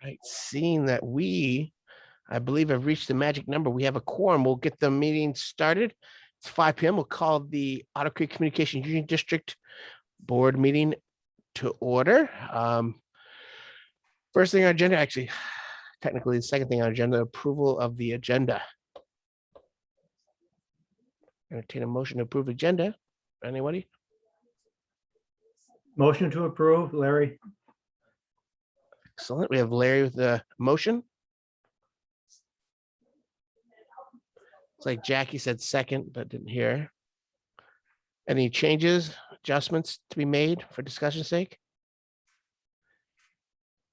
Right, seeing that I believe have reached the magic number. We have a quorum. We'll get the meeting started. It's 5 p.m. We'll call the Otter Creek Communications Union District Board meeting to order. First thing on agenda, actually, technically the second thing on agenda, approval of the agenda. Entertain a motion to approve agenda. Anybody? Motion to approve, Larry. Excellent. We have Larry with the motion. It's like Jackie said second, but didn't hear. Any changes, adjustments to be made for discussion's sake?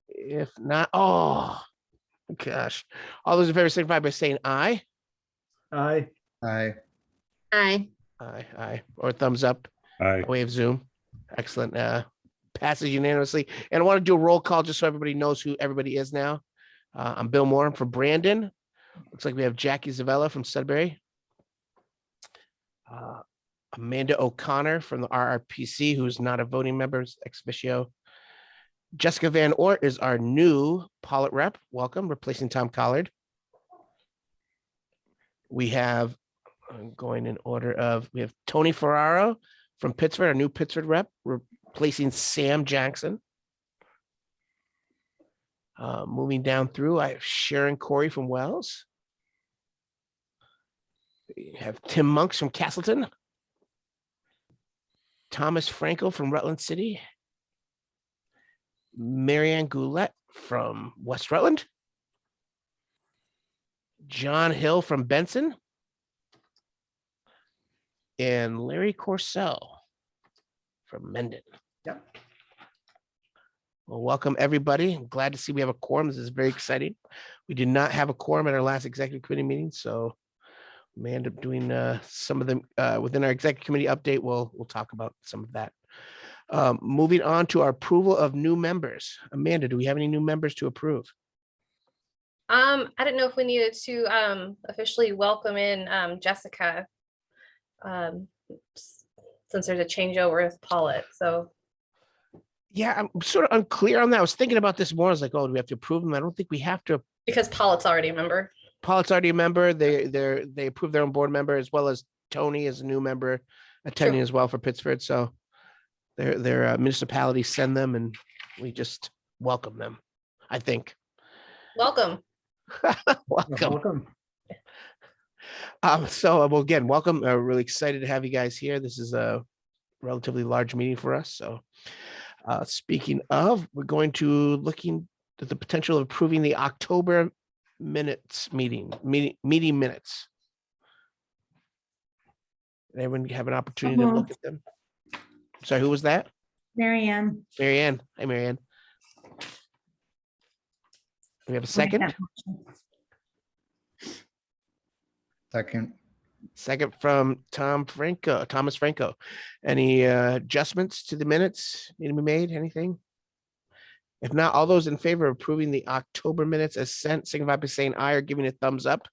If not, oh, gosh. All those in favor signify by saying aye. Aye. Aye. Aye. Aye. Or thumbs up. Aye. By way of Zoom. Excellent. Passes unanimously. And I want to do a roll call just so everybody knows who everybody is now. I'm Bill Moore. I'm from Brandon. Looks like we have Jackie Zavella from Sudbury. Amanda O'Connor from the RRPC, who's not a voting member, ex officio. Jessica Van Ort is our new Pollitt rep. Welcome, replacing Tom Collard. We have, I'm going in order of, we have Tony Ferraro from Pittsford, our new Pittsford rep, replacing Sam Jackson. Moving down through, I have Sharon Corey from Wells. We have Tim Monks from Castleton. Thomas Franco from Rutland City. Marianne Goulet from West Rutland. John Hill from Benson. And Larry Corsell from Mendon. Yep. Well, welcome everybody. I'm glad to see we have a quorum. This is very exciting. We did not have a quorum at our last executive committee meeting, so we may end up doing some of them within our executive committee update. We'll talk about some of that. Moving on to our approval of new members. Amanda, do we have any new members to approve? I didn't know if we needed to officially welcome in Jessica since there's a changeover with Pollitt. So Yeah, I'm sort of unclear on that. I was thinking about this more. I was like, oh, do we have to approve them? I don't think we have to. because Pollitt's already a member. Pollitt's already a member. They approved their own board member, as well as Tony is a new member attending as well for Pittsford. So their municipalities send them, and we just welcome them, I think. Welcome. Welcome. Well, again, welcome. Really excited to have you guys here. This is a relatively large meeting for us. So speaking of, we're going to looking at the potential of approving the October meeting minutes. Everyone have an opportunity to look at them. Sorry, who was that? Marianne. Marianne. Hi, Marianne. We have a second. Second from Thomas Franco. Any adjustments to the minutes need to be made? Anything? If not, all those in favor of approving the October minutes as sent, signify by saying aye or giving a thumbs up.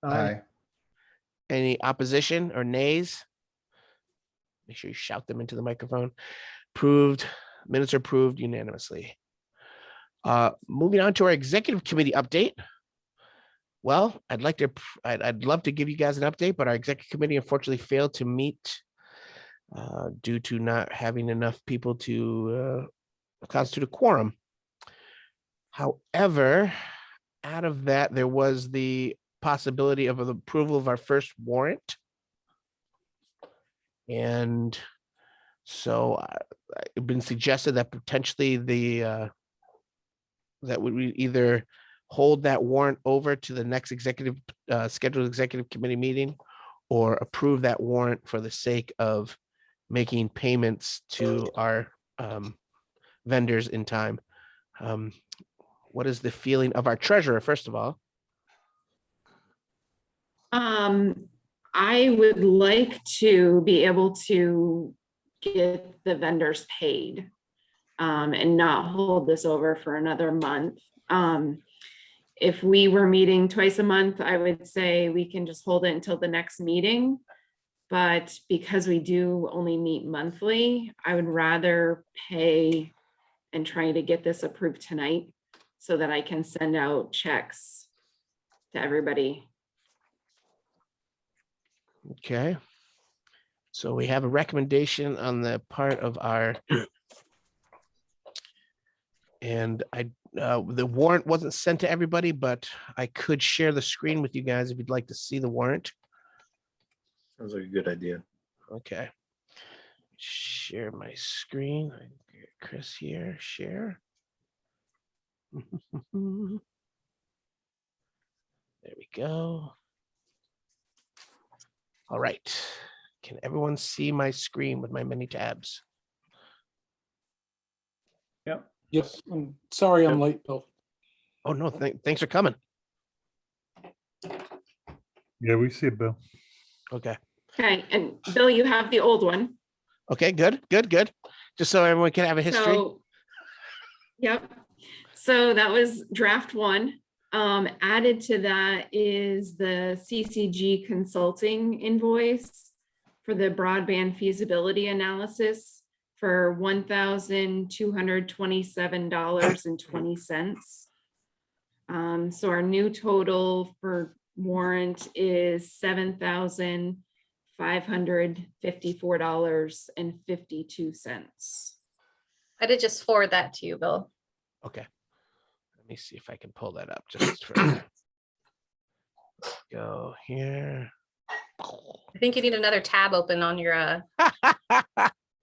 Aye. Any opposition or nays? Make sure you shout them into the microphone. Approved. Minutes are approved unanimously. Moving on to our executive committee update. Well, I'd love to give you guys an update, but our executive committee unfortunately failed to meet due to not having enough people to constitute a quorum. However, out of that, there was the possibility of the approval of our first warrant. And so it's been suggested that potentially that would we either hold that warrant over to the next scheduled executive committee meeting, or approve that warrant for the sake of making payments to our vendors in time. What is the feeling of our treasurer, first of all? I would like to be able to get the vendors paid and not hold this over for another month. If we were meeting twice a month, I would say we can just hold it until the next meeting. But because we do only meet monthly, I would rather pay and try to get this approved tonight so that I can send out checks to everybody. Okay. So we have a recommendation on the part of our and the warrant wasn't sent to everybody, but I could share the screen with you guys if you'd like to see the warrant. Sounds like a good idea. Okay. Share my screen. Get Chris here, share. There we go. All right. Can everyone see my screen with my many tabs? Yep. Yes, I'm sorry I'm late, Bill. Oh, no, thanks for coming. Yeah, we see it, Bill. Okay. Okay, and Bill, you have the old one. Okay, good. Just so everyone can have a history. So, yep. So that was draft one. Added to that is the CCG consulting invoice for the broadband feasibility analysis for $1,227.20. So our new total for warrant is $7,554.52. I did just forward that to you, Bill. Okay. Let me see if I can pull that up just for go here. I think you need another tab open on your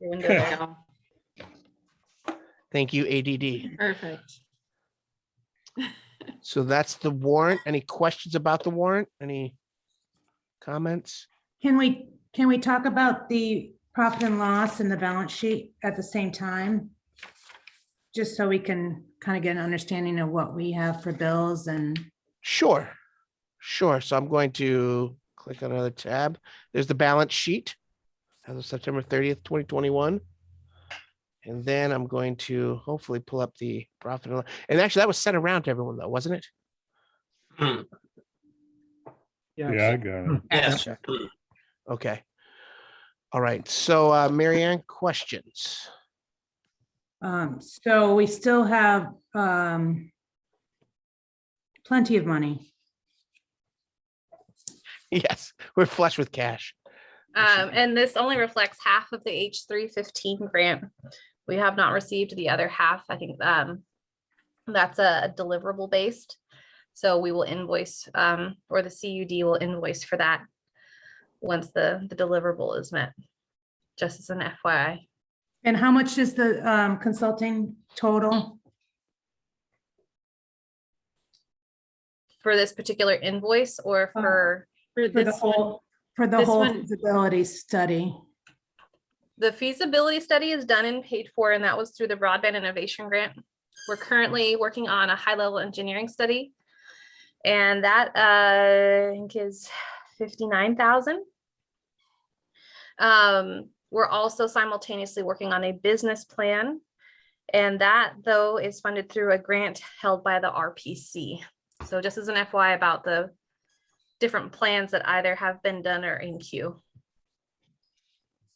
window there. Thank you, ADD. Perfect. So that's the warrant. Any questions about the warrant? Any comments? Can we talk about the profit and loss and the balance sheet at the same time? Just so we can kind of get an understanding of what we have for bills and, Sure. So I'm going to click on another tab. There's the balance sheet as of September 30th, 2021. And then I'm going to hopefully pull up the profit and loss. And actually that was sent around to everyone though, wasn't it? Yeah, I got it. Yes. Okay. All right. So Mary Ann, questions? so we still have plenty of money. Yes, we're flush with cash. And this only reflects half of the H315 grant. We have not received the other half. I think that's a deliverable based. So we will invoice, or the CUD will invoice for that once the deliverable is met, just as an FYI. And how much is the consulting total? For this particular invoice or for For For the this one, whole, for the this whole one- feasibility study? the feasibility study is done and paid for, and that was through the Broadband Innovation Grant. We're currently working on a high-level engineering study, and that I think is 59,000. We're also simultaneously working on a business plan, and that though is funded through a grant held by the RPC. So just as an FYI about the different plans that either have been done or in queue.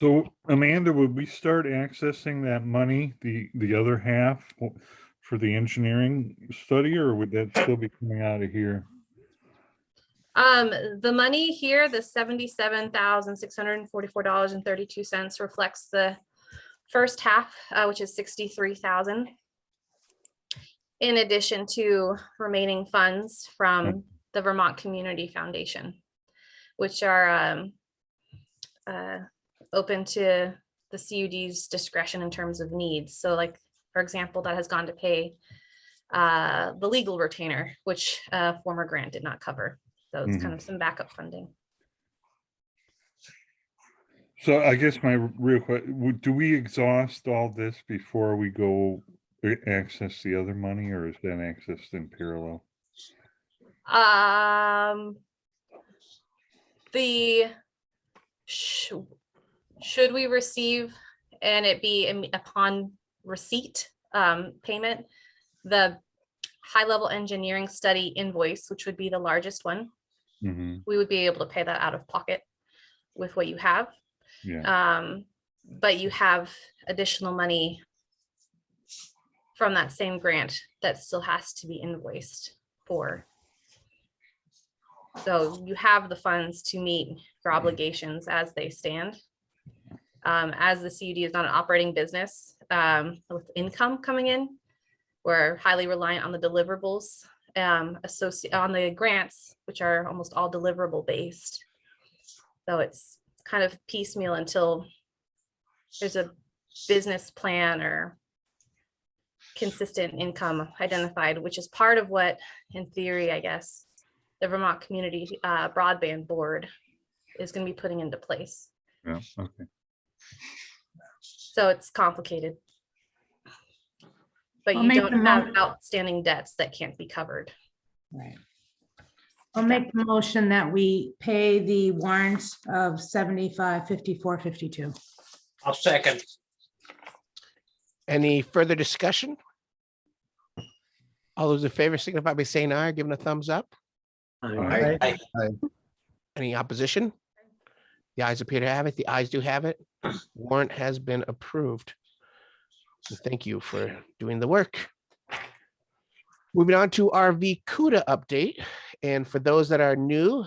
So Amanda, would we start accessing that money, the other half for the engineering study, or would that still be coming out of here? The money here, the $77,644.32 reflects the first half, which is 63,000. In addition to remaining funds from the Vermont Community Foundation, which are open to the CUD's discretion in terms of needs. So like, for example, that has gone to pay the legal retainer, which a former grant did not cover. So it's kind of some backup funding. So I guess my real question, do we exhaust all this before we go access the other money, or is that accessed in parallel? Should we receive and it be upon receipt payment, the high-level engineering study invoice, which would be the largest one, we would be able to pay that out of pocket with what you have. Yeah. But you have additional money from that same grant that still has to be invoiced for. So you have the funds to meet your obligations as they stand. As the CUD is not an operating business with income coming in, we're highly reliant on the deliverables associated on the grants, which are almost all deliverable based. So it's kind of piecemeal until there's a business plan or consistent income identified, which is part of what, in theory, I guess, the Vermont Community Broadband Board is going to be putting into place. Yeah, okay. So it's complicated. But I'll you make don't the have mo- outstanding debts that can't be covered. Right. I'll make the motion that we pay the warrants of 75, 54, 52. I'll second. Any further discussion? All those in favor signify by saying aye, giving a thumbs up. Aye. Aye. Any opposition? The ayes appear to have it. The ayes do have it. Warrant has been approved. So thank you for doing the work. Moving on to our VCUDA update. And for those that are new,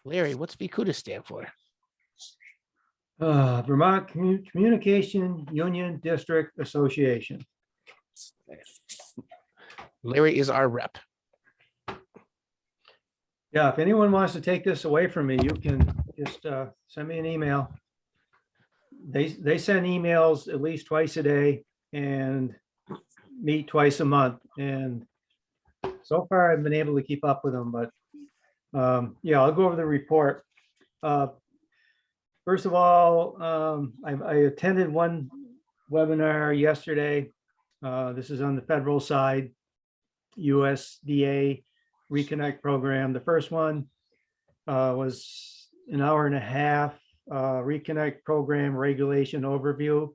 Larry, what's VCUDA stand for? Vermont Communication Union District Association. Larry is our rep. Yeah, if anyone wants to take this away from me, you can just send me an email. They send emails at least twice a day and meet twice a month. And so far I've been able to keep up with them, but yeah, I'll go over the report. First of all, I attended one webinar yesterday. This is on the federal side, USDA Reconnect program. The first one was an hour and a half, Reconnect program regulation overview.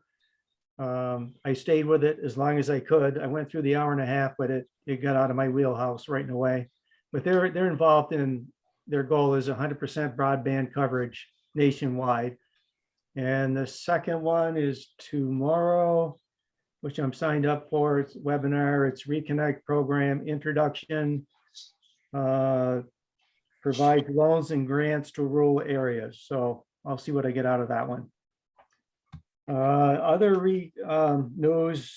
I stayed with it as long as I could. I went through the hour and a half, but it got out of my wheelhouse right away. But they're involved in, their goal is 100% broadband coverage nationwide. And the second one is tomorrow, which I'm signed up for. It's a webinar. It's Reconnect program introduction. Provide loans and grants to rural areas. So I'll see what I get out of that one. Other news.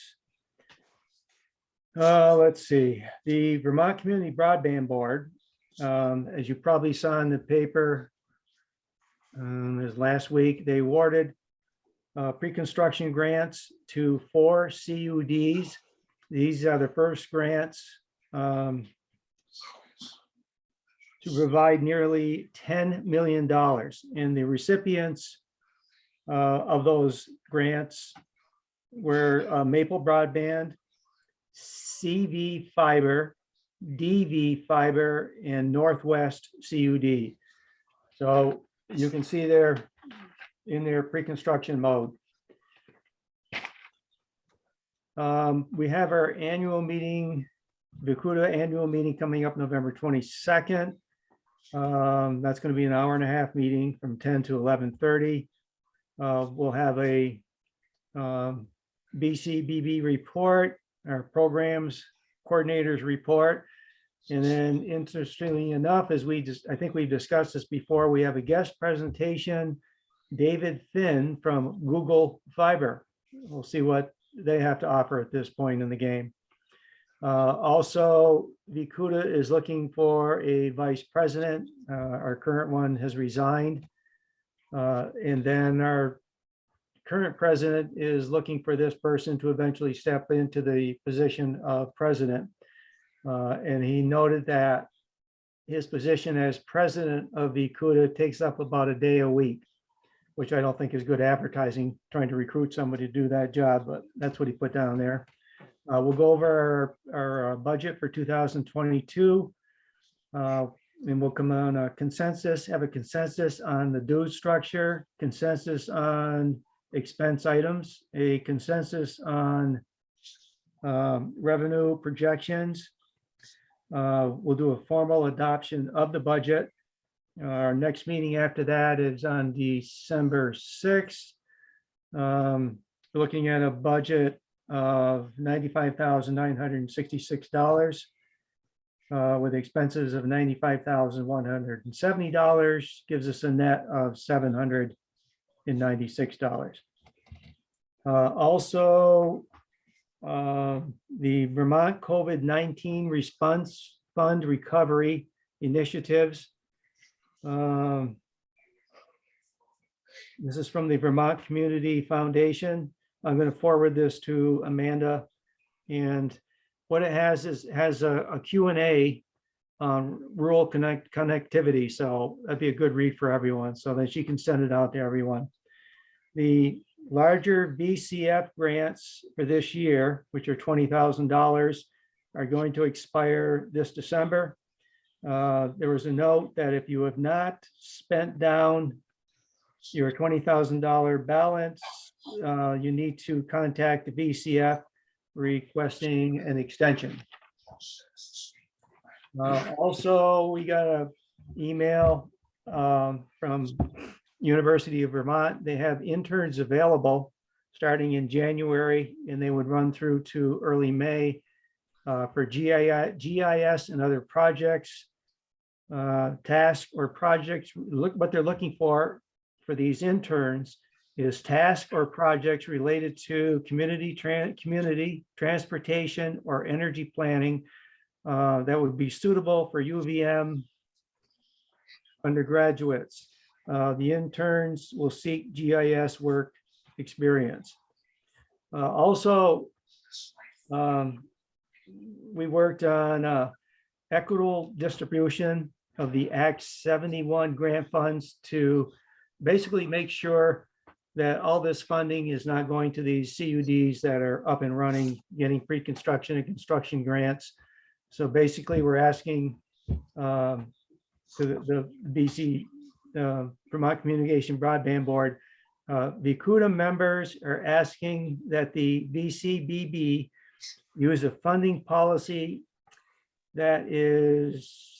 Let's see. The Vermont Community Broadband Board, as you probably saw in the paper, this last week, they awarded pre-construction grants to 4 CUDs. These are the first grants to provide nearly $10 million. And the recipients of those grants were Maple Broadband, CV Fiber, DV Fiber, and Northwest CUD. So you can see they're in their pre-construction mode. We have our annual meeting, VCUDA annual meeting coming up November 22nd. That's going to be an hour and a half meeting from 10 to 11:30. We'll have a BCBB report, our programs coordinators report. And then interestingly enough, as I think we've discussed this before, we have a guest presentation, David Finn from Google Fiber. We'll see what they have to offer at this point in the game. Also, VCUDA is looking for a vice president. Our current one has resigned. And then our current president is looking for this person to eventually step into the position of president. And he noted that his position as president of VCUDA takes up about a day a week, which I don't think is good advertising, trying to recruit somebody to do that job, but that's what he put down there. We'll go over our budget for 2022. And we'll come on a consensus, have a consensus on the dues structure, consensus on expense items, a consensus on revenue projections. We'll do a formal adoption of the budget. Our next meeting after that is on December 6th. Looking at a budget of $95,966 with expenses of $95,170 gives us a net of $796. Also, the Vermont COVID-19 Response Fund Recovery Initiatives. This is from the Vermont Community Foundation. I'm going to forward this to Amanda. And what it has is a Q&A on rural connectivity. So that'd be a good read for everyone so that she can send it out to everyone. The larger VCF grants for this year, which are $20,000, are going to expire this December. There was a note that if you have not spent down your $20,000 balance, you need to contact the VCF requesting an extension. Also, we got an email from University of Vermont. They have interns available starting in January, and they would run through to early May for GIS and other projects, tasks or projects. What they're looking for these interns is tasks or projects related to community transportation or energy planning that would be suitable for UVM undergraduates. The interns will seek GIS work experience. Also, we worked on equitable distribution of the Act 71 grant funds to basically make sure that all this funding is not going to these CUDs that are up and running, getting pre-construction and construction grants. So basically, we're asking to the BC Vermont Communication Broadband Board, VCUDA members are asking that the VCBB use a funding policy that is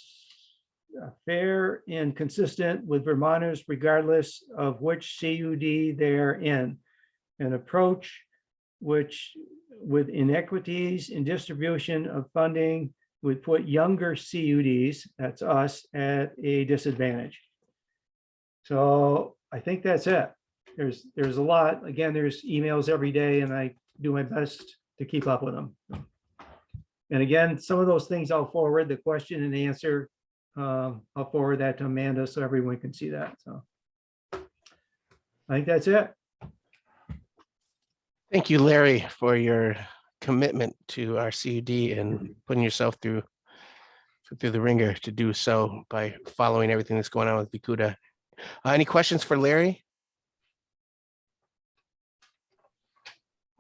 fair and consistent with Vermonters regardless of which CUD they're in. An approach which with inequities in distribution of funding would put younger CUDs, that's us, at a disadvantage. So I think that's it. There's a lot. Again, there's emails every day and I do my best to keep up with them. And again, some of those things I'll forward, the question and answer, I'll forward that to Amanda so everyone can see that. So I think that's it. Thank you, Larry, for your commitment to our CUD and putting yourself through the ringer to do so by following everything that's going on with VCUDA. Any questions for Larry?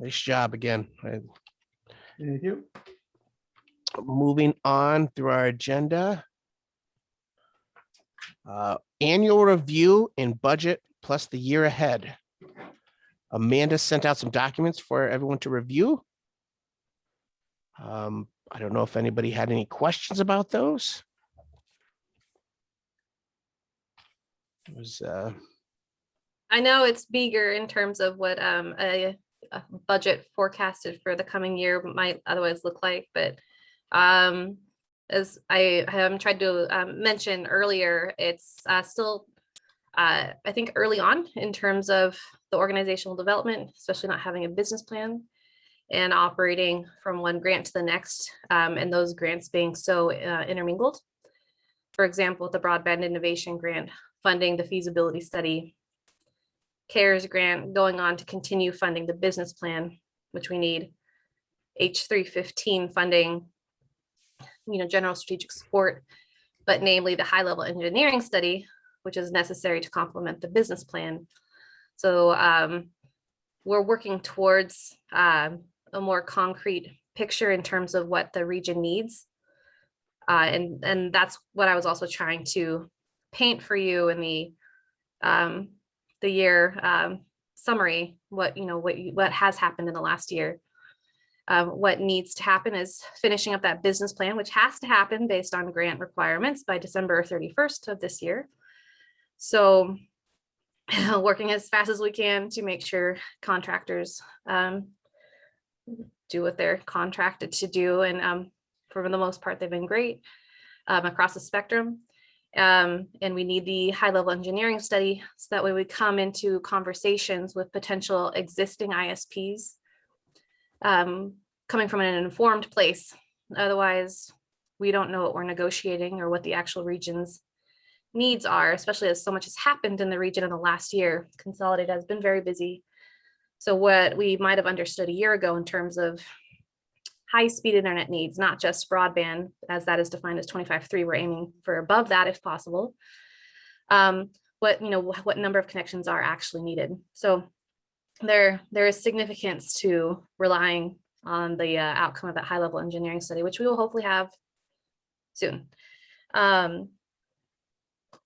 Nice job again. Thank you. Moving on through our agenda. Annual review and budget plus the year ahead. Amanda sent out some documents for everyone to review. I don't know if anybody had any questions about those. It was I know it's bigger in terms of what a budget forecasted for the coming year might otherwise look like, but as I have tried to mention earlier, it's still I think early on in terms of the organizational development, especially not having a business plan and operating from one grant to the next, and those grants being so intermingled. For example, the Broadband Innovation Grant funding the feasibility study, CARES grant going on to continue funding the business plan, which we need, H315 funding, general strategic support, but namely the high-level engineering study, which is necessary to complement the business plan. So we're working towards a more concrete picture in terms of what the region needs. And that's what I was also trying to paint for you in the year summary, what has happened in the last year. What needs to happen is finishing up that business plan, which has to happen based on grant requirements by December 31st of this year. So working as fast as we can to make sure contractors do what they're contracted to do. And for the most part, they've been great across the spectrum. And we need the high-level engineering study so that way we come into conversations with potential existing ISPs coming from an informed place. Otherwise, we don't know what we're negotiating or what the actual region's needs are, especially as so much has happened in the region in the last year. Consolidated has been very busy. So what we might have understood a year ago in terms of high-speed internet needs, not just broadband, as that is defined as 25.3, we're aiming for above that if possible. What number of connections are actually needed. So there is significance to relying on the outcome of that high-level engineering study, which we will hopefully have soon.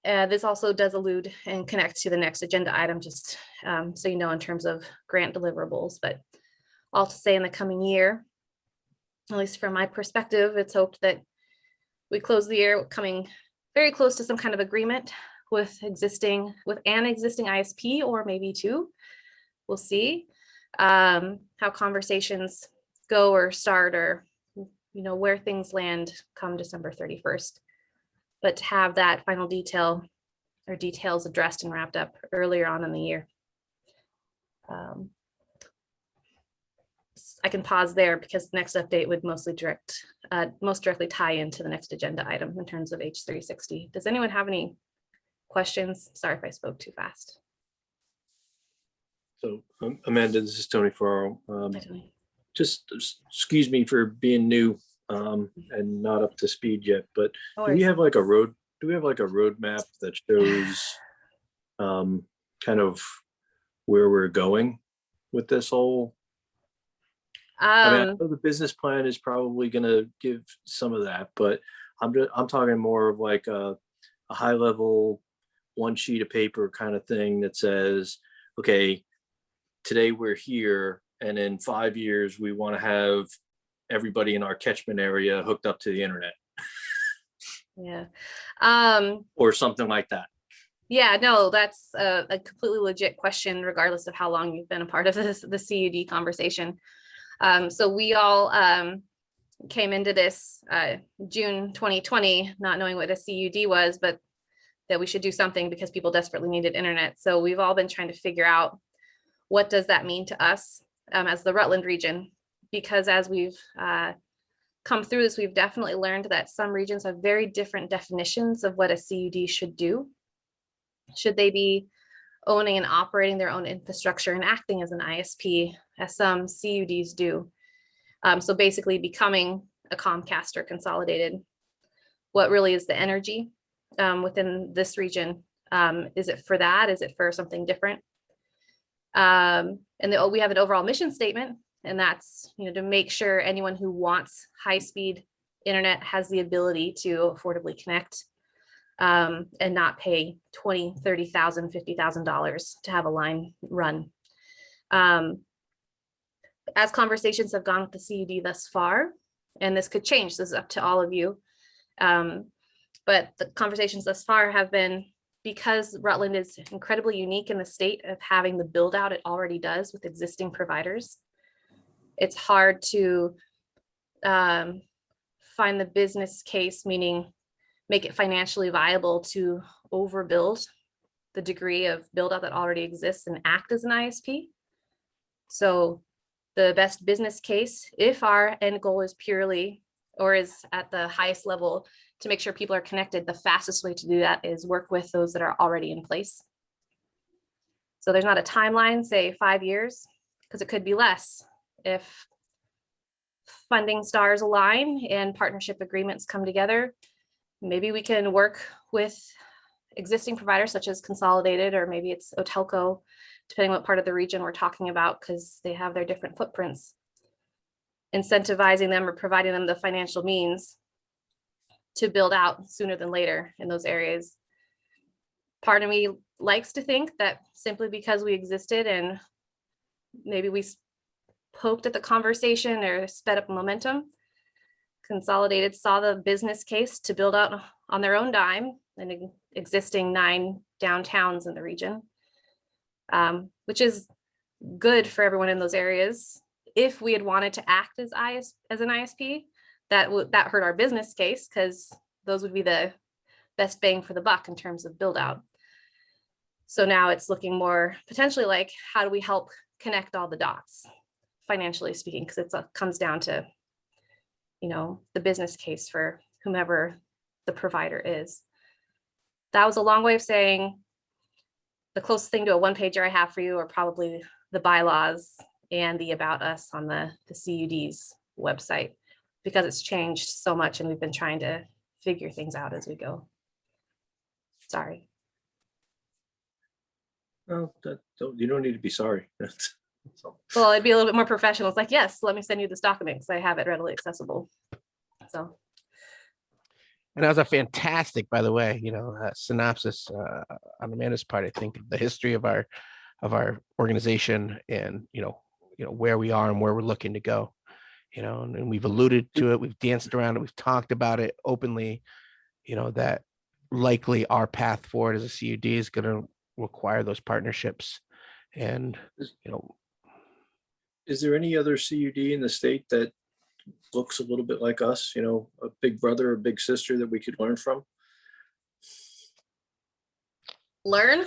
This also does allude and connect to the next agenda item, just so you know, in terms of grant deliverables. But all to say, in the coming year, at least from my perspective, it's hoped that we close the year coming very close to some kind of agreement with an existing ISP, or maybe two. We'll see how conversations go or start, or where things land come December 31st. But to have that final detail or details addressed and wrapped up earlier on in the year. I can pause there because the next update would most directly tie into the next agenda item in terms of H360. Does anyone have any questions? Sorry if I spoke too fast. So Amanda, this is Tony Farrell. Hi, Tony. Just excuse me for being new and not up to speed yet, but No do we worries. have like a roadmap that shows kind of where we're going with this whole? I mean, I know the business plan is probably going to give some of that, but I'm talking more of like a high level, one sheet of paper kind of thing that says, okay, today we're here, and in 5 years we want to have everybody in our catchment area hooked up to the internet. Yeah. Or something like that. Yeah, no, that's a completely legit question, regardless of how long you've been a part of the CUD conversation. So we all came into this June 2020, not knowing what a CUD was, but that we should do something because people desperately needed internet. So we've all been trying to figure out, what does that mean to us as the Rutland region? Because as we've come through this, we've definitely learned that some regions have very different definitions of what a CUD should do. Should they be owning and operating their own infrastructure and acting as an ISP, as some CUDs do? So basically becoming a Comcast or Consolidated. What really is the energy within this region? Is it for that? Is it for something different? And we have an overall mission statement, and that's to make sure anyone who wants high-speed internet has the ability to affordably connect and not pay $20,000, $30,000, $50,000 to have a line run. As conversations have gone with the CUD thus far, and this could change, this is up to all of you, but the conversations thus far have been, because Rutland is incredibly unique in the state of having the build out it already does with existing providers. It's hard to find the business case, meaning make it financially viable to overbuild the degree of build out that already exists and act as an ISP. So the best business case, if our end goal is purely or is at the highest level to make sure people are connected, the fastest way to do that is work with those that are already in place. So there's not a timeline, say 5 years, because it could be less. If funding stars align and partnership agreements come together, maybe we can work with existing providers such as Consolidated, or maybe it's OTELCO, depending what part of the region we're talking about, because they have their different footprints. Incentivizing them or providing them the financial means to build out sooner than later in those areas. Part of me likes to think that simply because we existed and maybe we poked at the conversation or sped up momentum, Consolidated saw the business case to build out on their own dime an existing 9 downtowns in the region, which is good for everyone in those areas if we had wanted to act as an ISP, that hurt our business case, because those would be the best bang for the buck in terms of build out. So now it's looking more potentially like, how do we help connect all the dots, financially speaking, because it comes down to, the business case for whomever the provider is. That was a long way of saying the closest thing to a one-pager I have for you are probably the bylaws and the about us on the CUD's website, because it's changed so much and we've been trying to figure things out as we go. Sorry. No, you don't need to be sorry. Well, it'd be a little bit more professional. It's like, yes, let me send you this document because I have it readily accessible. So. And that was a fantastic, by the way, synopsis on Amanda's part. I think the history of our organization and where we are and where we're looking to go. And we've alluded to it. We've danced around it. We've talked about it openly. That likely our path forward as a CUD is going to require those partnerships. And is there any other CUD in the state that looks a little bit like us, a big brother or big sister that we could learn from? Learn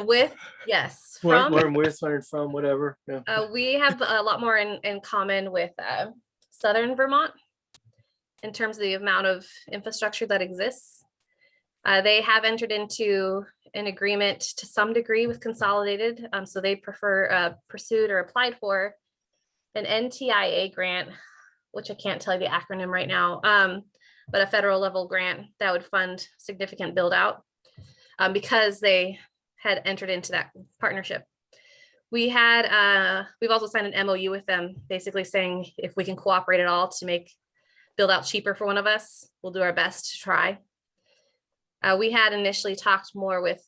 with, yes. Learn with, learn from, whatever. Yeah. We have a lot more in common with Southern Vermont in terms of the amount of infrastructure that exists. They have entered into an agreement to some degree with Consolidated. So they pursued or applied for an NTIA grant, which I can't tell you the acronym right now, but a federal level grant that would fund significant build out because they had entered into that partnership. We've also signed an MOU with them, basically saying if we can cooperate at all to make build out cheaper for one of us, we'll do our best to try. We had initially talked more with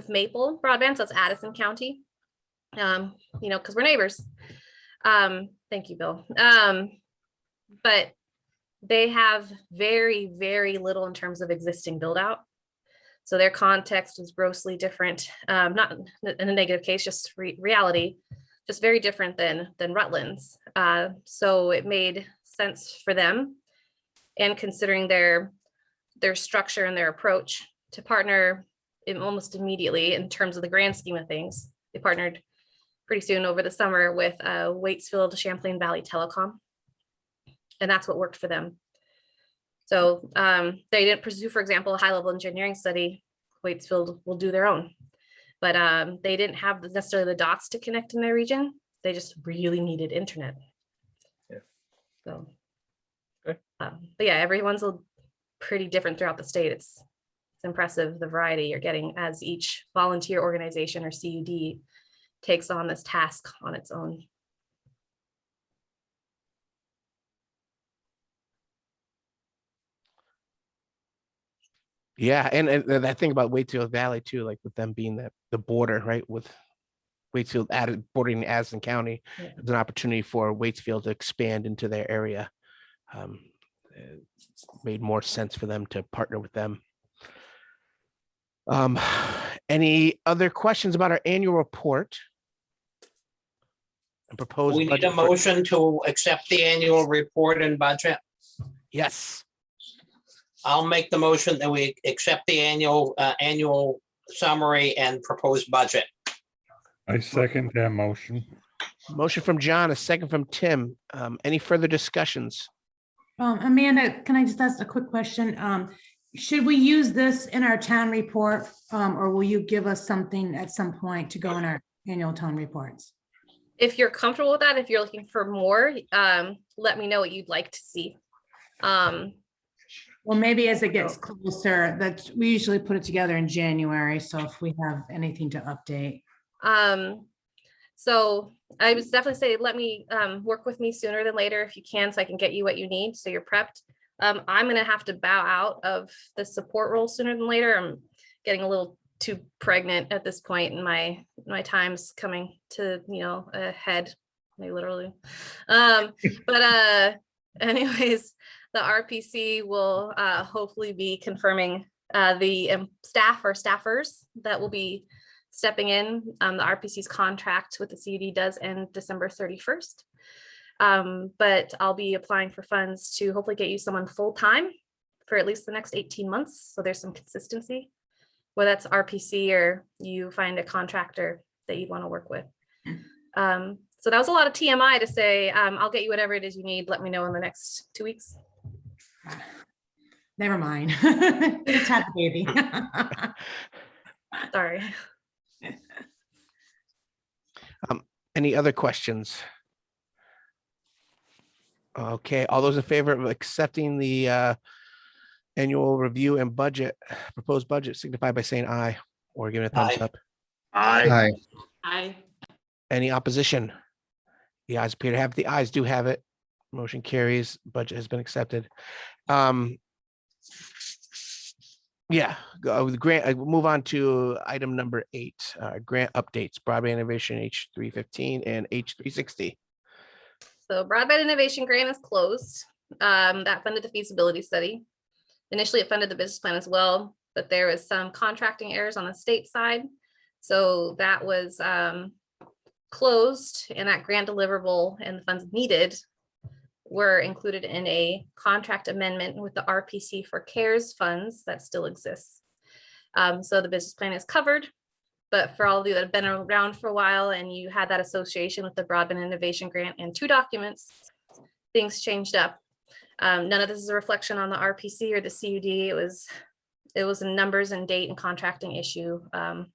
Maple Broadband, so it's Addison County, because we're neighbors. Thank you, Bill. But they have very, very little in terms of existing build out. So their context is grossly different, not in a negative case, just reality, just very different than Rutland's. So it made sense for them, and considering their structure and their approach, to partner almost immediately in terms of the grand scheme of things. They partnered pretty soon over the summer with Waitsfield Champlain Valley Telecom, and that's what worked for them. So they didn't pursue, for example, a high-level engineering study. Waitsfield will do their own, but they didn't have necessarily the dots to connect in their region. They just really needed internet. Yeah. So, okay. But yeah, everyone's pretty different throughout the state. It's impressive the variety you're getting as each volunteer organization or CUD takes on this task on its own. yeah, and I think about Waitsfield Valley too, like with them being the border, right, with Waitsfield bordering Addison County. Yeah. There's an opportunity for Waitsfield to expand into their area. It made more sense for them to partner with them. Any other questions about our annual report? And proposed We need budget a motion to accept the annual report and budget. Yes. I'll make the motion that we accept the annual summary and proposed budget. I second that motion. Motion from John, a second from Tim. Any further discussions? Amanda, can I just ask a quick question? Should we use this in our town report, or will you give us something at some point to go in our annual town reports? If you're comfortable with that, if you're looking for more, let me know what you'd like to see. Well, maybe as it gets closer, that we usually put it together in January. So if we have anything to update. So I would definitely say, let me work with me sooner than later if you can, so I can get you what you need, so you're prepped. I'm gonna have to bow out of the support role sooner than later. I'm getting a little too pregnant at this point, and my time's coming to a head, maybe literally. But anyways, the RPC will hopefully be confirming the staff or staffers that will be stepping in. The RPC's contract with the CUD does end December 31st. But I'll be applying for funds to hopefully get you someone full-time for at least the next 18 months. So there's some consistency, whether that's RPC or you find a contractor that you want to work with. So that was a lot of TMI to say, I'll get you whatever it is you need. Let me know in the next 2 weeks. Never mind. Just had the baby. Sorry. Any other questions? Okay, all those in favor of accepting the annual review and budget, proposed budget, signify by saying aye or giving a thumbs Aye. up. Aye. I, Any opposition? The ayes appear to have it. The ayes do have it. Motion carries. Budget has been accepted. Yeah, go with grant. We'll move on to item number 8, grant updates, broadband innovation H315 and H360. So broadband innovation grant is closed. That funded the feasibility study. Initially, it funded the business plan as well, but there was some contracting errors on the state side. So that was closed, and that grant deliverable and the funds needed were included in a contract amendment with the RPC for CARES funds that still exists. So the business plan is covered, but for all of you that have been around for a while and you had that association with the broadband innovation grant and 2 documents, things changed up. None of this is a reflection on the RPC or the CUD. It was a numbers and date and contracting issue on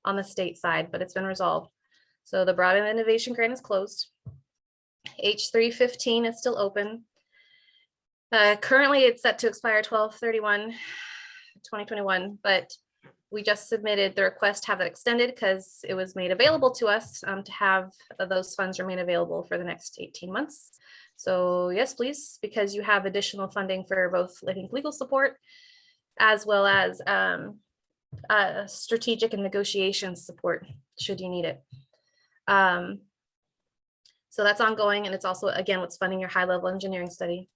the state side, but it's been resolved. So the broadband innovation grant is closed. H315 is still open. Currently, it's set to expire 12/31/2021, but we just submitted the request to have that extended because it was made available to us to have those funds remain available for the next 18 months. So yes, please, because you have additional funding for both, I think, legal support as well as strategic and negotiation support should you need it. So that's ongoing, and it's also, again, what's funding your high-level engineering study.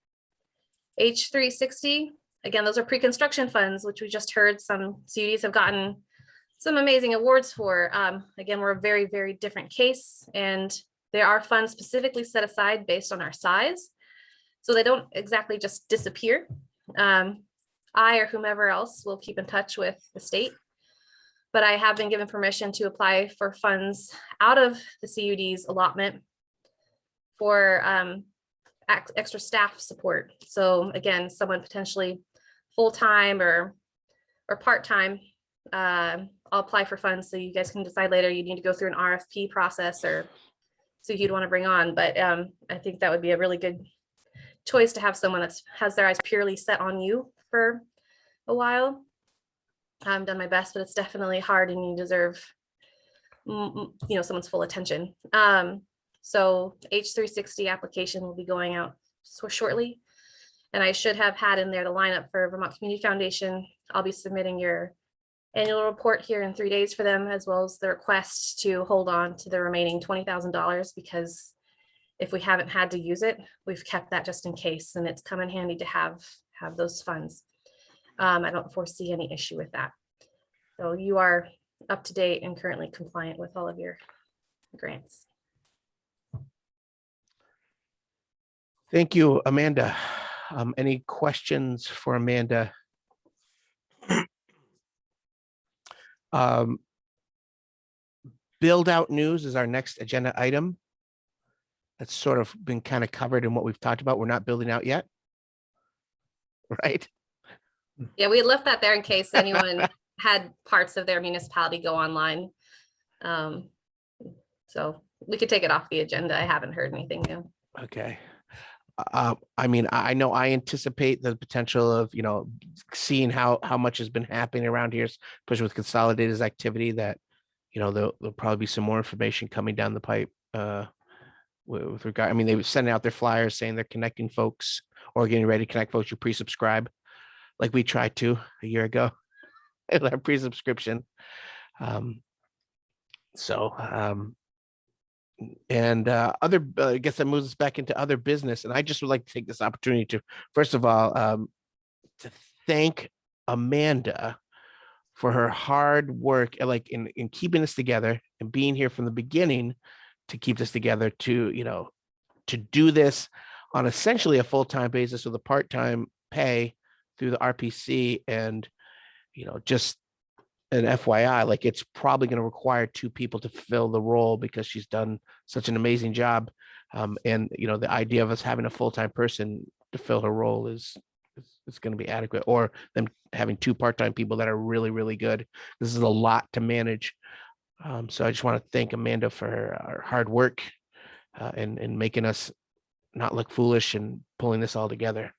H360, again, those are pre-construction funds, which we just heard some CUDs have gotten some amazing awards for. Again, we're a very, very different case, and there are funds specifically set aside based on our size. So they don't exactly just disappear. I or whomever else will keep in touch with the state, but I have been given permission to apply for funds out of the CUD's allotment for extra staff support. So again, someone potentially full-time or part-time, I'll apply for funds so you guys can decide later. You need to go through an RFP process or so you'd want to bring on, but I think that would be a really good choice to have someone that has their eyes purely set on you for a while. I've done my best, but it's definitely hard and you deserve someone's full attention. So H360 application will be going out shortly. And I should have had in there the lineup for Vermont Community Foundation. I'll be submitting your annual report here in 3 days for them, as well as the request to hold on to the remaining $20,000, because if we haven't had to use it, we've kept that just in case, and it's come in handy to have those funds. I don't foresee any issue with that. So you are up to date and currently compliant with all of your grants. Thank you, Amanda. Any questions for Amanda? Build out news is our next agenda item. That's sort of been kind of covered in what we've talked about. We're not building out yet, right? Yeah, we left that there in case anyone had parts of their municipality go online. So we could take it off the agenda. I haven't heard anything new. Okay. I mean, I know I anticipate the potential of, seeing how much has been happening around here, especially with Consolidated's activity, that, there'll probably be some more information coming down the pipe with regard. I mean, they were sending out their flyers saying they're connecting folks or getting ready to connect folks who pre-subscribe, like we tried to a year ago with our pre-subscription. And other, I guess that moves us back into other business. And I just would like to take this opportunity to, first of all, to thank Amanda for her hard work, like in keeping this together and being here from the beginning to keep this together, to, you know, to do this on essentially a full-time basis with a part-time pay through the RPC. And, you know, just an FYI, like it's probably going to require 2 people to fill the role because she's done such an amazing job. And, you know, the idea of us having a full-time person to fill her role is going to be adequate, or them having 2 part-time people that are really, really good. This is a lot to manage. So I just want to thank Amanda for her hard work and making us not look foolish and pulling this all together.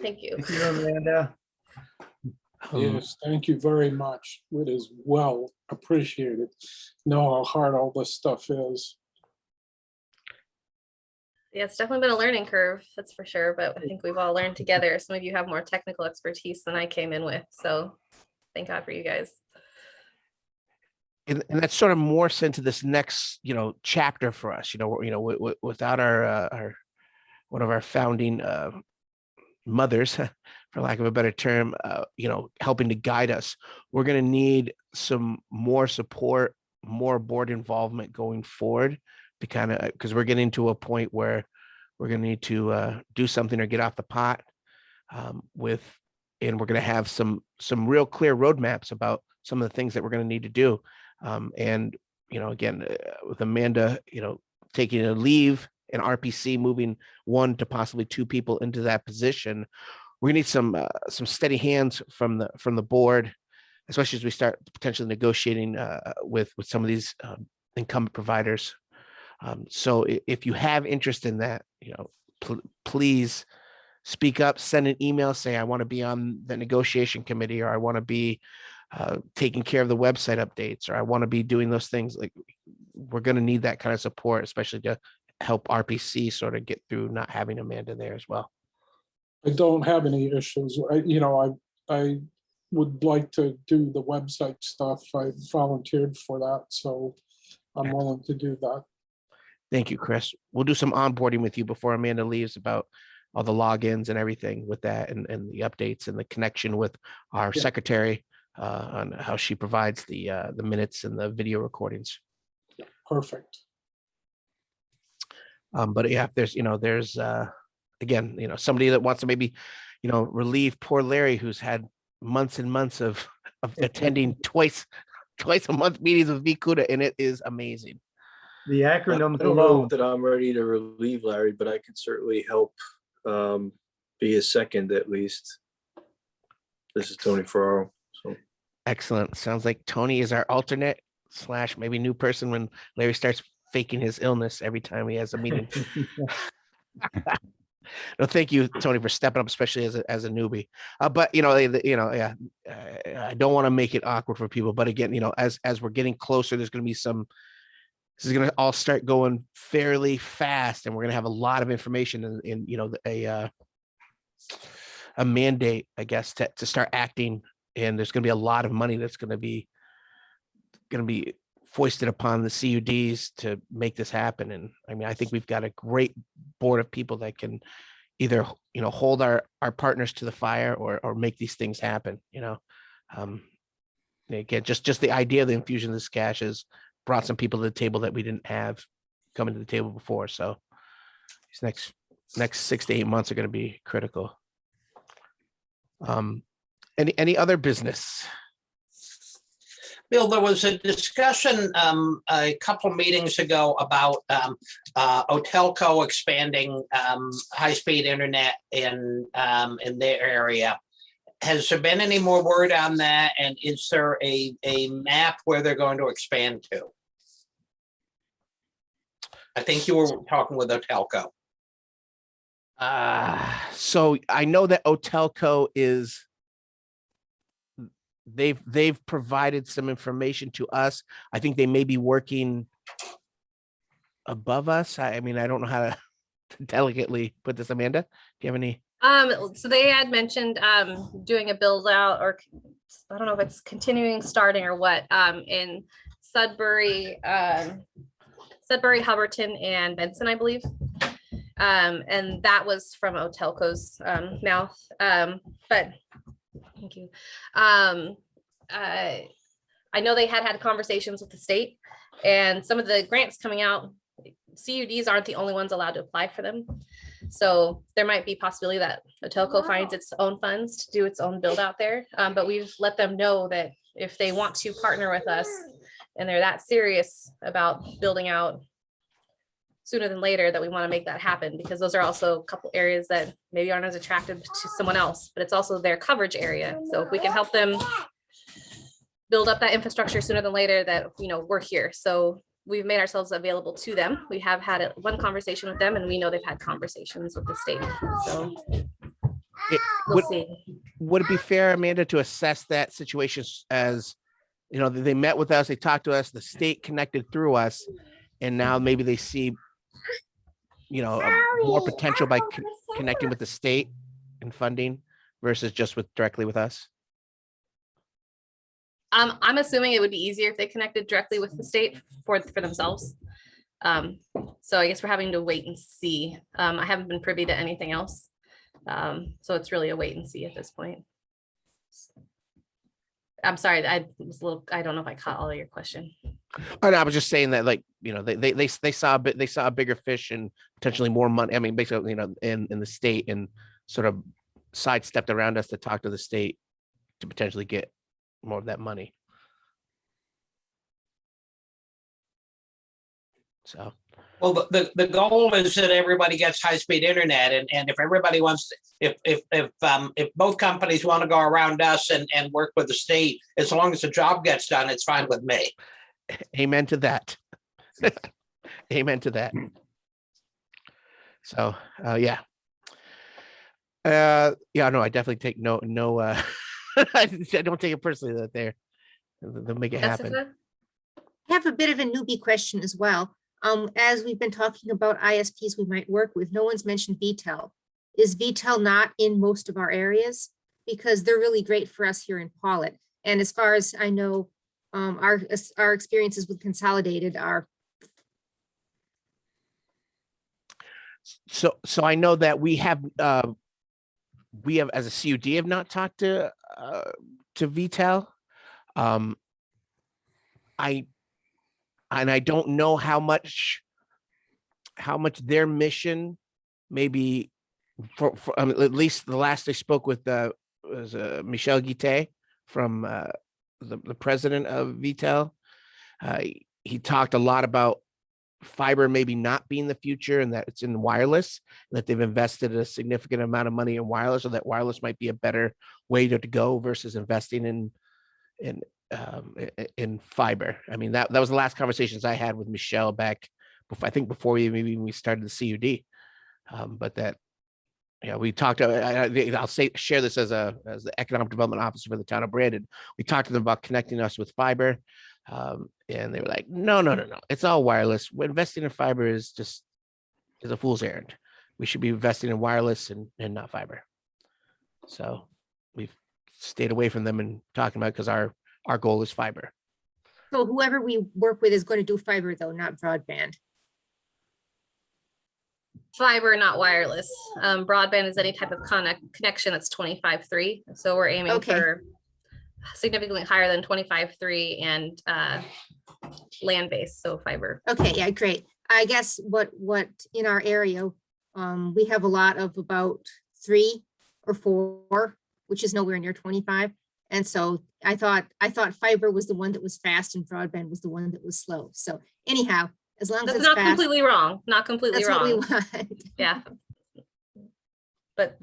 Thank you. Thank you, Amanda. Yes, thank you very much. It is well appreciated. Know how hard all this stuff is. Yeah, it's definitely been a learning curve, that's for sure, but I think we've all learned together. Some of you have more technical expertise than I came in with, so thank God for you guys. And that's sort of morphs into this next, you know, chapter for us. You know, without our one of our founding mothers, for lack of a better term, you know, helping to guide us, we're going to need some more support, more board involvement going forward, to kind of, because we're getting to a point where we're going to need to do something or get off the pot and we're going to have some real clear roadmaps about some of the things that we're going to need to do. And, you know, again, with Amanda, you know, taking a leave and RPC moving 1 to possibly 2 people into that position, we need some steady hands from the board, especially as we start potentially negotiating with some of these incumbent providers. So if you have interest in that, you know, please speak up, send an email, say, I want to be on the negotiation committee, or I want to be taking care of the website updates, or I want to be doing those things. Like, we're going to need that kind of support, especially to help RPC sort of get through not having Amanda there as well. I don't have any issues. I would like to do the website stuff. I volunteered for that, so I'm willing to do that. Thank you, Chris. We'll do some onboarding with you before Amanda leaves about all the logins and everything with that, and the updates and the connection with our secretary on how she provides the minutes and the video recordings. Perfect. But yeah, there's again, you know, somebody that wants to maybe, you know, relieve poor Larry, who's had months and months of attending twice a month meetings with VCUDA, and it is amazing. The acronyms I don't know alone. that I'm ready to relieve Larry, but I can certainly help be a second at least. This is Tony Ferraro. So Excellent. Sounds like Tony is our alternate / maybe new person when Larry starts faking his illness every time he has a meeting. No, thank you, Tony, for stepping up, especially as a newbie. But yeah, I don't want to make it awkward for people. But again, you know, as we're getting closer, there's going to be some. This is going to all start going fairly fast, and we're going to have a lot of information in you know, a mandate, I guess, to start acting. And there's going to be a lot of money that's going to be foisted upon the CUDs to make this happen. And I mean, I think we've got a great board of people that can either, you know, hold our partners to the fire or make these things happen. You know, again, just the idea of the infusion of this cash has brought some people to the table that we didn't have coming to the table before. So these next 6 to 8 months are going to be critical. Any other business? Bill, there was a discussion a couple of meetings ago about OCCUD expanding high-speed internet in their area. Has there been any more word on that? And is there a map where they're going to expand to? I think you were talking with OCCUD. So I know that OCCUD is. They've provided some information to us. I think they may be working above us. I mean, I don't know how to delicately put this. Amanda, do you have any? So they had mentioned doing a build out, or I don't know if it's continuing, starting, or what, in Sudbury, Hubbardton, and Benson, I believe. And that was from Otelco's mouth. But thank you. I know they had conversations with the state, and some of the grants coming out, CUDs aren't the only ones allowed to apply for them. So there might be possibility that Otelco finds its own funds to do its own build out there. But we've let them know that if they want to partner with us and they're that serious about building out sooner than later, that we want to make that happen, because those are also a couple areas that maybe aren't as attractive to someone else, but it's also their coverage area. So if we can help them build up that infrastructure sooner than later, that, you know, we're here. So we've made ourselves available to them. We have had one conversation with them, and we know they've had conversations with the state. So we'll see. Would it be fair, Amanda, to assess that situation as, you know, they met with us, they talked to us, the state connected through us, and now maybe they see, you know, more potential by connecting with the state and funding versus just directly with us? I'm assuming it would be easier if they connected directly with the state for themselves. So I guess we're having to wait and see. I haven't been privy to anything else. So it's really a wait and see at this point. I'm sorry, I don't know if I caught all of your question. Oh, no, I was just saying that, like, you know, they saw a bigger fish and potentially more money. I mean, basically, you know, in the state, and sort of sidestepped around us to talk to the state to potentially get more of that money. So, Well, the goal is that everybody gets high-speed internet, and if everybody wants, if both companies want to go around us and work with the state, as long as the job gets done, it's fine with me. amen to that. Amen to that. So, yeah. Yeah, no, I definitely take no, I don't take it personally that they'll make it happen. Jessica? I have a bit of a newbie question as well. As we've been talking about ISPs we might work with, no one's mentioned VTEL. Is VTEL not in most of our areas? Because they're really great for us here in Paulet. And as far as I know, our experiences with Consolidated are. So I know that we have as a CUD have not talked to VTEL. I don't know how much their mission, maybe for at least the last I spoke with was Michel Guité from the president of VTEL. He talked a lot about fiber maybe not being the future, and that it's in wireless, and that they've invested a significant amount of money in wireless, so that wireless might be a better way to go versus investing in fiber. I mean, that was the last conversations I had with Michelle back before, I think before we started the CUD. But that, yeah, we talked. I'll share this as the economic development officer for the town of Brandon. We talked to them about connecting us with fiber, and they were like, no, it's all wireless. Investing in fiber is a fool's errand. We should be investing in wireless and not fiber. So we've stayed away from them and talking about it, because our goal is fiber. So whoever we work with is going to do fiber though, not broadband. Fiber, not wireless. Broadband is any type of connection that's 25.3. So we're aiming for significantly higher than 25.3 and land-based, so fiber. Okay, yeah, great. I guess what in our area, we have a lot of about 3 or 4, which is nowhere near 25. And so I thought fiber was the one that was fast and broadband was the one that was slow. So anyhow, as long as That's it's not fast, completely wrong. Not completely that's wrong. what we want. Yeah. But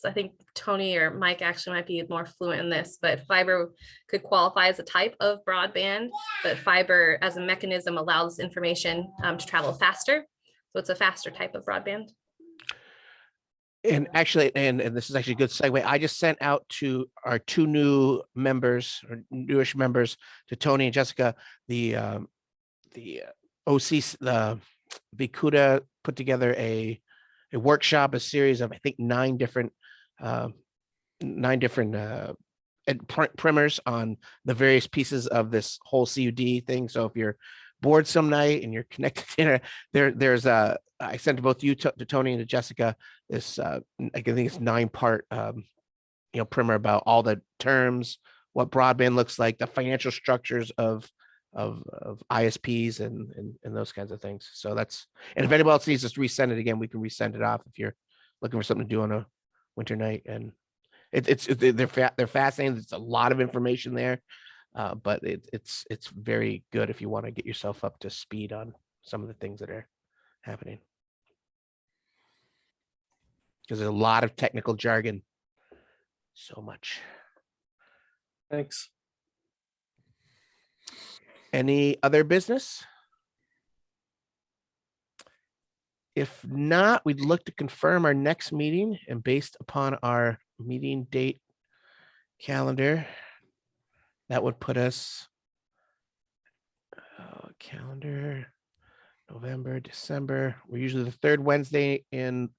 I think Tony or Mike actually might be more fluent in this, but fiber could qualify as a type of broadband, but fiber as a mechanism allows information to travel faster. So it's a faster type of broadband. And actually, and this is actually a good segue. I just sent out to our 2 new members, or newish members, to Tony and Jessica, the VCUDA put together a workshop, a series of, I think, 9 different primers on the various pieces of this whole CUD thing. So if you're bored some night and you're connected to there's I sent to both you, to Tony and to Jessica, this, I think it's 9-part, primer about all the terms, what broadband looks like, the financial structures of ISPs and those kinds of things. So that's, and if anybody else needs us to resend it again, we can resend it off if you're looking for something to do on a winter night. And they're fascinating. There's a lot of information there, but it's very good if you want to get yourself up to speed on some of the things that are happening. Because there's a lot of technical jargon. So much. Thanks. Any other business? If not, we'd look to confirm our next meeting, and based upon our meeting date calendar, that would put us calendar November, December. We're usually the third Wednesday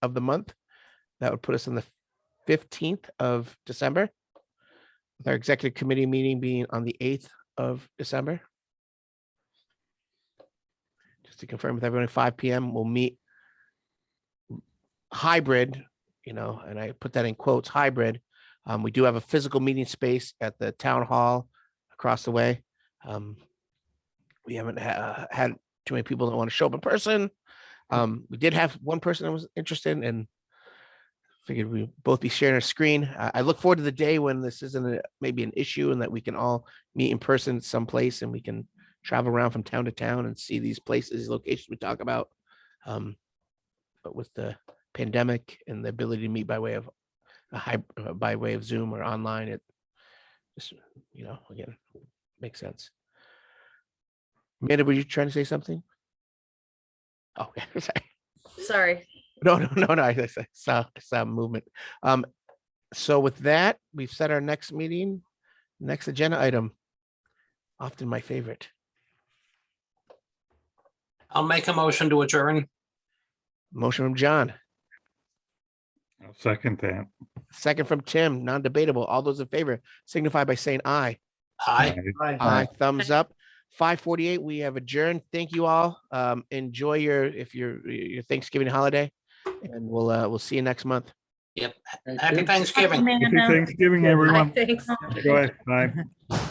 of the month. That would put us on the 15th of December, with our executive committee meeting being on the 8th of December. Just to confirm with everyone, at 5 p.m. we'll meet hybrid, and I put that in quotes, hybrid. We do have a physical meeting space at the town hall across the way. We haven't had too many people that want to show up in person. We did have one person that was interested, and figured we'd both be sharing a screen. I look forward to the day when this isn't maybe an issue, and that we can all meet in person someplace, and we can travel around from town to town and see these places, these locations we talk about. But with the pandemic and the ability to meet by way of Zoom or online, it just, again, makes sense. Amanda, were you trying to say something? Oh, sorry. Sorry. No, I saw movement. So with that, we've set our next meeting, next agenda item. Often my favorite. I'll make a motion to adjourn. Motion from John, I'll second that. second from Tim, non-debatable. All those in favor signify by saying aye. Aye. Aye. Thumbs up. 5:48. We have adjourned. Thank you all. Enjoy your Thanksgiving holiday, and we'll see you next month. Yep. Happy Thanksgiving. Amanda. Happy Thanksgiving, everyone. Thanks. Go ahead. Bye.